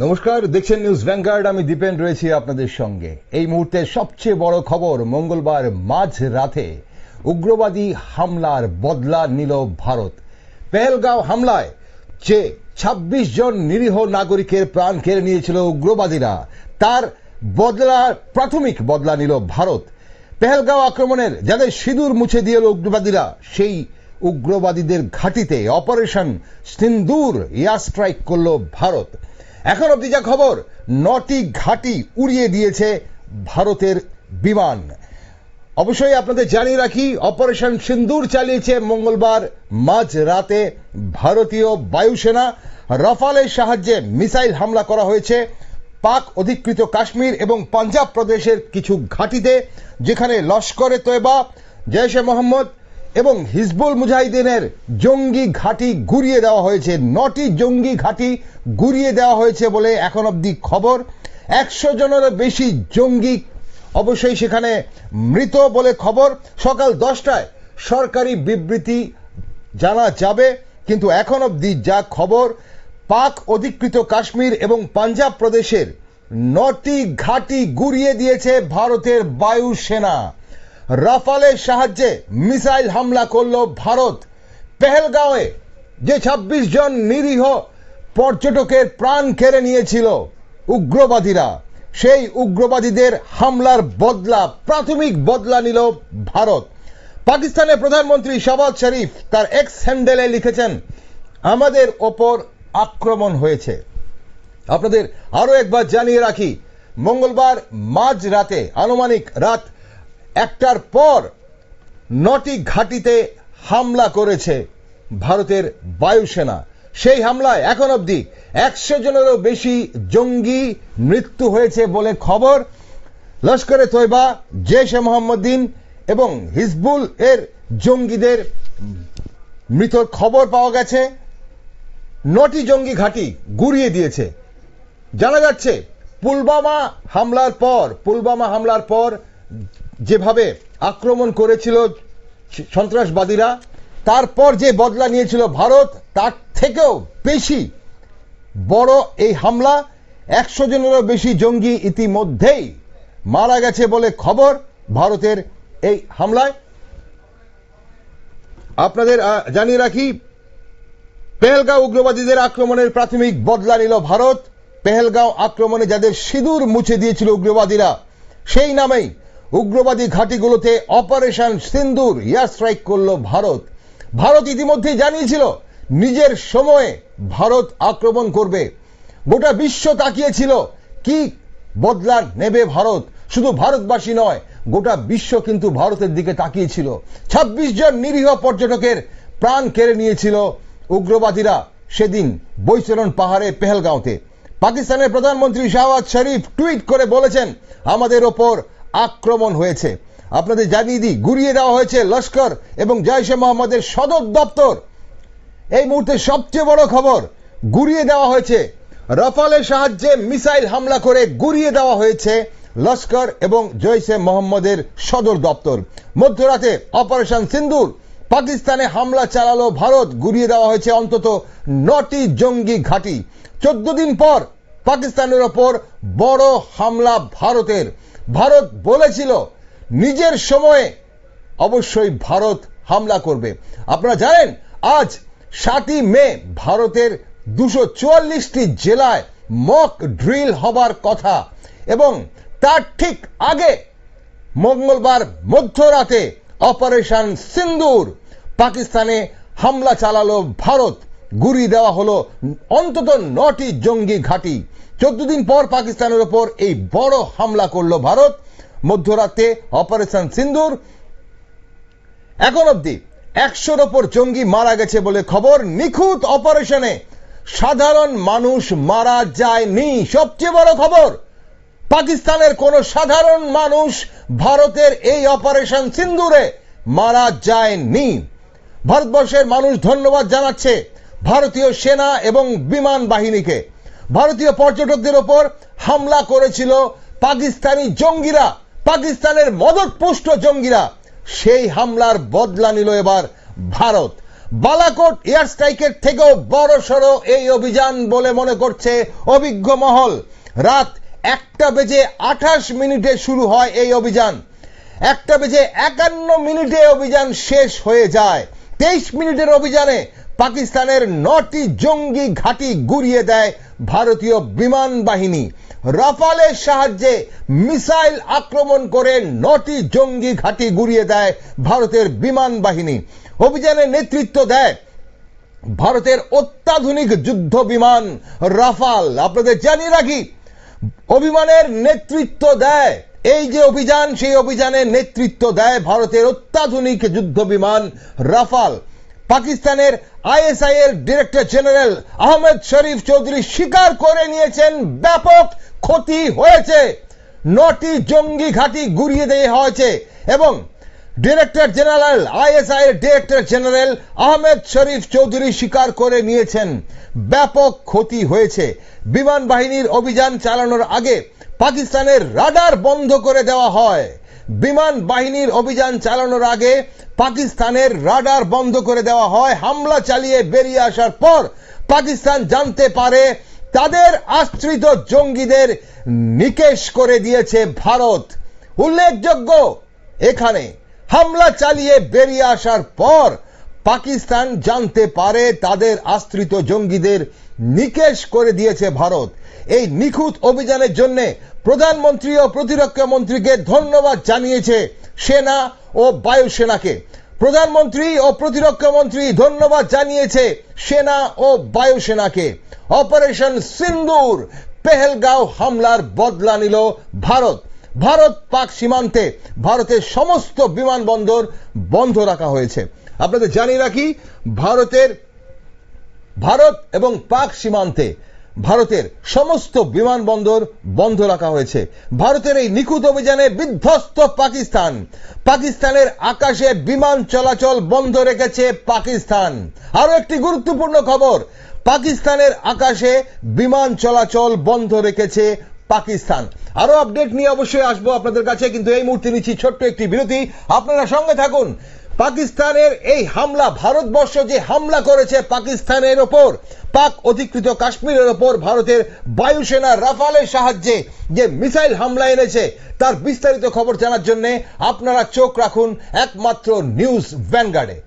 নমস্কার, দেখছেন news vanguard. আমি দীপেন রয়েছি আপনাদের সঙ্গে। এই মুহূর্তে সবচেয়ে বড় খবর, মঙ্গলবার মাঝ রাতে উগ্রবাদী হামলার বদলা নিল ভারত। পেহেলগাঁও হামলায় যে ২৬ জন নিরীহ নাগরিকের প্রাণ কেড়ে নিয়েছিল উগ্রবাদীরা, তার প্রাথমিক বদলা নিল ভারত। পেহেলগাঁও আক্রমণের যাদের সিঁদুর মুছে দিয়েছিল উগ্রবাদীরা, সেই উগ্রবাদীদের ঘাঁটিতে অপারেশন সিন্দুর এয়ার স্ট্রাইক করল ভারত। এখন অব্দি যা খবর, ৯টি ঘাঁটি উড়িয়ে দিয়েছে ভারতের বিমান। অবশ্যই আপনাদের জানিয়ে রাখি, অপারেশন সিন্দুর চালিয়েছে মঙ্গলবার মাঝ রাতে ভারতীয় বায়ুসেনা। রাফালের সাহায্যে মিসাইল হামলা করা হয়েছে পাক অধিকৃত কাশ্মীর এবং পাঞ্জাব প্রদেশের কিছু ঘাঁটিতে, যেখানে লস্করে তয়বা, জৈশ এ মোহাম্মদ এবং হিজবুল মুজাহিদিনের জঙ্গি ঘাঁটি গুড়িয়ে দেওয়া হয়েছে। ৯টি জঙ্গি ঘাঁটি গুড়িয়ে দেওয়া হয়েছে বলে এখন অব্দি খবর। ১০০ জনেরও বেশি জঙ্গি অবশ্যই সেখানে মৃত বলে খবর। সকাল 10টায় সরকারি বিবৃতি জানা যাবে, কিন্তু এখন অব্দি যা খবর, পাক অধিকৃত কাশ্মীর এবং পাঞ্জাব প্রদেশের ৯টি ঘাঁটি গুড়িয়ে দিয়েছে ভারতের বায়ুসেনা। রাফালের সাহায্যে মিসাইল হামলা করল ভারত। পেহেলগাঁওয়ে যে ২৬ জন নিরীহ পর্যটকের প্রাণ কেড়ে নিয়েছিল উগ্রবাদীরা, সেই উগ্রবাদীদের হামলার বদলা, প্রাথমিক বদলা নিল ভারত। পাকিস্তানের প্রধানমন্ত্রী শাহবাজ শরীফ তার এক্স হ্যান্ডেলে লিখেছেন, আমাদের ওপর আক্রমণ হয়েছে। আপনাদের আরো একবার জানিয়ে রাখি, মঙ্গলবার মাঝ রাতে আনুমানিক রাত ১টার পর ৯টি ঘাঁটিতে হামলা করেছে ভারতের বায়ুসেনা। সেই হামলায় এখন অব্দি ১০০ জনেরও বেশি জঙ্গি মৃত্যু হয়েছে বলে খবর। লস্করে তয়বা, জৈশ এ মোহাম্মদিন এবং হিজবুল এর জঙ্গিদের মৃতর খবর পাওয়া গেছে। ৯টি জঙ্গি ঘাঁটি গুড়িয়ে দিয়েছে। জানা যাচ্ছে পুলওয়ামা হামলার পর যেভাবে আক্রমণ করেছিল সন্ত্রাসবাদীরা, তারপর যে বদলা নিয়েছিল ভারত, তার থেকেও বেশি বড় এই হামলা। ১০০ জনেরও বেশি জঙ্গি ইতিমধ্যেই মারা গেছে বলে খবর ভারতের এই হামলায়। আপনাদের জানিয়ে রাখি, পেহেলগাঁও উগ্রবাদীদের আক্রমণের প্রাথমিক বদলা নিল ভারত। পেহেলগাঁও আক্রমণে যাদের সিঁদুর মুছে দিয়েছিল উগ্রবাদীরা, সেই নামেই উগ্রবাদী ঘাঁটিগুলোতে অপারেশন সিন্দুর এয়ার স্ট্রাইক করল ভারত। ভারত ইতিমধ্যে জানিয়েছিল নিজের সময়ে ভারত আক্রমণ করবে। গোটা বিশ্ব তাকিয়েছিল কি বদলা নেবে ভারত। শুধু ভারতবাসী নয়, গোটা বিশ্ব কিন্তু ভারতের দিকে তাকিয়েছিল। ২৬ জন নিরীহ পর্যটকের প্রাণ কেড়ে নিয়েছিল উগ্রবাদীরা সেদিন বৈতরণ পাহাড়ে পেহেলগাঁওতে। পাকিস্তানের প্রধানমন্ত্রী শাহবাজ শরীফ টুইট করে বলেছেন, আমাদের ওপর আক্রমণ হয়েছে। আপনাদের জানিয়ে দিই, গুড়িয়ে দেওয়া হয়েছে লস্কর এবং জৈশ এ মোহাম্মদের সদর দপ্তর। এই মুহূর্তে সবচেয়ে বড় খবর, গুড়িয়ে দেওয়া হয়েছে। রাফালের সাহায্যে মিসাইল হামলা করে গুড়িয়ে দেওয়া হয়েছে লস্কর এবং জৈশ এ মোহাম্মদের সদর দপ্তর। মধ্যরাতে অপারেশন সিন্দুর, পাকিস্তানে হামলা চালালো ভারত। গুড়িয়ে দেওয়া হয়েছে অন্তত ৯টি জঙ্গি ঘাঁটি। ১৪ দিন পর পাকিস্তানের ওপর বড় হামলা ভারতের। ভারত বলেছিল নিজের সময়ে অবশ্যই ভারত হামলা করবে। আপনারা জানেন, আজ ৭ই মে ভারতের ২৪৪টি জেলায় মক ড্রিল হবার কথা, এবং তার ঠিক আগে মঙ্গলবার মধ্যরাতে অপারেশন সিন্দুর পাকিস্তানে হামলা চালালো ভারত। গুড়িয়ে দেওয়া হলো অন্তত ৯টি জঙ্গি ঘাঁটি। ১৪ দিন পর পাকিস্তানের উপর এই বড় হামলা করলো ভারত। মধ্যরাতে অপারেশন সিন্দুর। এখন অব্দি ১০০-র ওপর জঙ্গি মারা গেছে বলে খবর। নিখুঁত অপারেশনে সাধারণ মানুষ মারা যায়নি। সবচেয়ে বড় খবর, পাকিস্তানের কোন সাধারণ মানুষ ভারতের এই অপারেশন সিন্দুরে মারা যায়নি। ভারতবর্ষের মানুষ ধন্যবাদ জানাচ্ছে ভারতীয় সেনা এবং বিমান বাহিনীকে। ভারতীয় পর্যটকদের ওপর হামলা করেছিল পাকিস্তানি জঙ্গিরা, পাকিস্তানের মদতপুষ্ট জঙ্গিরা। সেই হামলার বদলা নিল এবার ভারত। বালাকোট এয়ার স্ট্রাইকের থেকেও বড়সড় এই অভিযান বলে মনে করছে অভিজ্ঞ মহল। রাত 1:28 শুরু হয় এই অভিযান। 1:51 অভিযান শেষ হয়ে যায়। 23 মিনিটের অভিযানে পাকিস্তানের 9টি জঙ্গি ঘাঁটি গুড়িয়ে দেয় ভারতীয় বিমান বাহিনী। রাফালের সাহায্যে মিসাইল আক্রমণ করে 9টি জঙ্গি ঘাঁটি গুড়িয়ে দেয় ভারতের বিমান বাহিনী। অভিযানে নেতৃত্ব দেয় ভারতের অত্যাধুনিক যুদ্ধ বিমান রাফাল। আপনাদের জানিয়ে রাখি, অভিযানের নেতৃত্ব দেয়, এই যে অভিযান, সেই অভিযানে নেতৃত্ব দেয় ভারতের অত্যাধুনিক যুদ্ধ বিমান রাফাল। পাকিস্তানের আইএসআই এর ডিরেক্টর জেনারেল আহমেদ শরীফ চৌধুরী স্বীকার করে নিয়েছেন ব্যাপক ক্ষতি হয়েছে, 9টি জঙ্গি ঘাঁটি গুড়িয়ে দেওয়া হয়েছে এবং ডিরেক্টর জেনারেল আইএসআই এর ডিরেক্টর জেনারেল আহমেদ শরীফ চৌধুরী স্বীকার করে নিয়েছেন ব্যাপক ক্ষতি হয়েছে। বিমান বাহিনীর অভিযান চালানোর আগে পাকিস্তানের রাডার বন্ধ করে দেওয়া হয়। বিমান বাহিনীর অভিযান চালানোর আগে পাকিস্তানের রাডার বন্ধ করে দেওয়া হয়। হামলা চালিয়ে বেরিয়ে আসার পর পাকিস্তান জানতে পারে তাদের আশ্রিত জঙ্গিদের নিকেশ করে দিয়েছে ভারত। উল্লেখযোগ্য, এখানে হামলা চালিয়ে বেরিয়ে আসার পর পাকিস্তান জানতে পারে তাদের আশ্রিত জঙ্গিদের নিকেশ করে দিয়েছে ভারত। এই নিখুঁত অভিযানের জন্য প্রধানমন্ত্রী ও প্রতিরক্ষা মন্ত্রীকে ধন্যবাদ জানিয়েছে সেনা ও বায়ুসেনাকে। প্রধানমন্ত্রী ও প্রতিরক্ষা মন্ত্রী ধন্যবাদ জানিয়েছে সেনা ও বায়ুসেনাকে। অপারেশন সিন্দুর, পেহেলগাঁও হামলার বদলা নিল ভারত। ভারত পাক সীমান্তে ভারতের সমস্ত বিমানবন্দর বন্ধ রাখা হয়েছে। আপনাদের জানিয়ে রাখি, ভারত এবং পাক সীমান্তে ভারতের সমস্ত বিমানবন্দর বন্ধ রাখা হয়েছে। ভারতের এই নিখুঁত অভিযানে বিধ্বস্ত পাকিস্তান। পাকিস্তানের আকাশে বিমান চলাচল বন্ধ রেখেছে পাকিস্তান। আরো একটি গুরুত্বপূর্ণ খবর, পাকিস্তানের আকাশে বিমান চলাচল বন্ধ রেখেছে পাকিস্তান। আরো আপডেট নিয়ে অবশ্যই আসবো আপনাদের কাছে, কিন্তু এই মুহূর্তে নিচ্ছি ছোট্ট একটি বিরতি। আপনারা সঙ্গে থাকুন। পাকিস্তানের এই হামলা, ভারতবর্ষ যে হামলা করেছে পাকিস্তানের ওপর, পাক অধিকৃত কাশ্মীরের ওপর ভারতের বায়ুসেনা রাফালের সাহায্যে যে মিসাইল হামলা এনেছে, তার বিস্তারিত খবর জানার জন্য আপনারা চোখ রাখুন একমাত্র নিউজ ভ্যানগার্ডে।